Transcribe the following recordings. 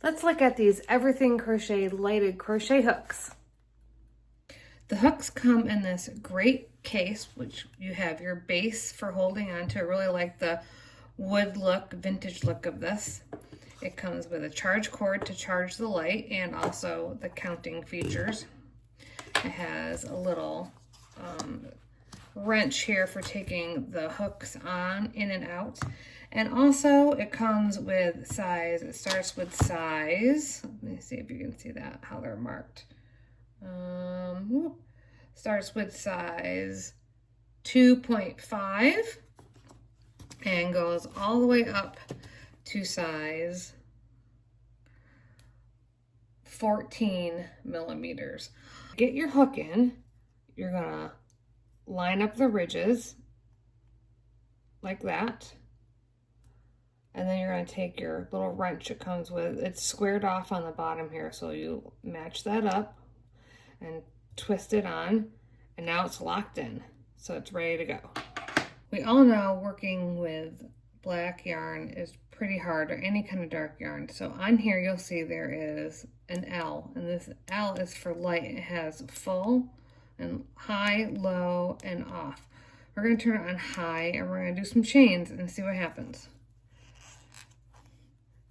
Let's look at these Everything Crochet lighted crochet hooks. The hooks come in this great case, which you have your base for holding on to. I really like the wood look, vintage look of this. It comes with a charge cord to charge the light and also the counting features. It has a little wrench here for taking the hooks on, in and out. And also it comes with size. It starts with size. Let me see if you can see that, how they're marked. Starts with size 2.5 and goes all the way up to size 14 millimeters. Get your hook in. You're gonna line up the ridges like that. And then you're going to take your little wrench it comes with. It's squared off on the bottom here, so you match that up and twist it on, and now it's locked in, so it's ready to go. We all know working with black yarn is pretty hard, or any kind of dark yarn. So on here you'll see there is an L, and this L is for light. It has full and high, low, and off. We're going to turn it on high, and we're going to do some chains and see what happens.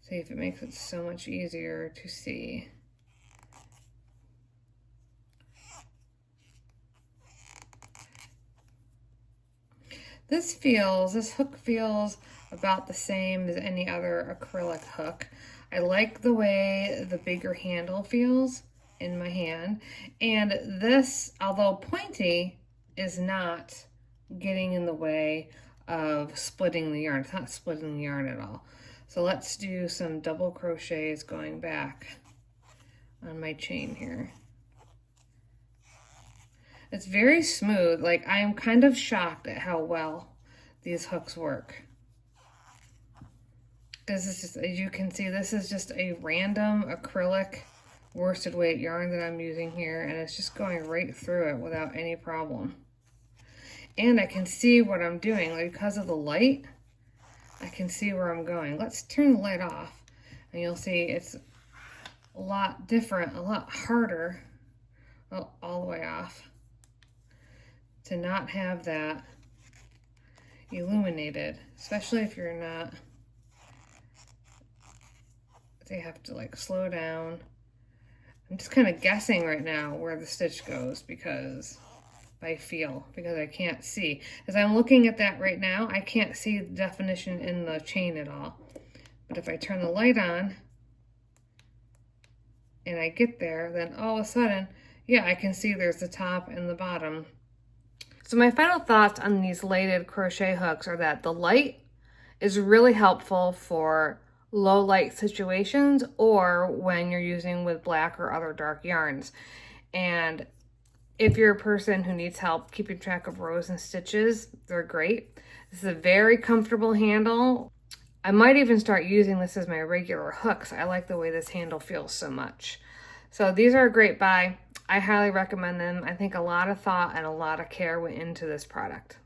See if it makes it so much easier to see. This hook feels about the same as any other acrylic hook. I like the way the bigger handle feels in my hand. And this, although pointy, is not getting in the way of splitting the yarn. It's not splitting the yarn at all. So let's do some double crochets going back on my chain here. It's very smooth. Like, I am kind of shocked at how well these hooks work. This is just, as you can see, this is just a random acrylic worsted weight yarn that I'm using here, and it's just going right through it without any problem. And I can see what I'm doing, like, because of the light. I can see where I'm going. Let's turn the light off, and you'll see it's a lot different, a lot harder, all the way off, to not have that illuminated, especially if you're not, so you have to like slow down. I'm just kind of guessing right now where the stitch goes because I can't see. As I'm looking at that right now, I can't see the definition in the chain at all. But if I turn the light on and I get there, then all of a sudden, yeah, I can see there's the top and the bottom. So my final thoughts on these lighted crochet hooks are that the light is really helpful for low light situations or when you're using with black or other dark yarns. And if you're a person who needs help keeping track of rows and stitches, they're great. This is a very comfortable handle. I might even start using this as my regular hooks. I like the way this handle feels so much. So these are a great buy. I highly recommend them. I think a lot of thought and a lot of care went into this product.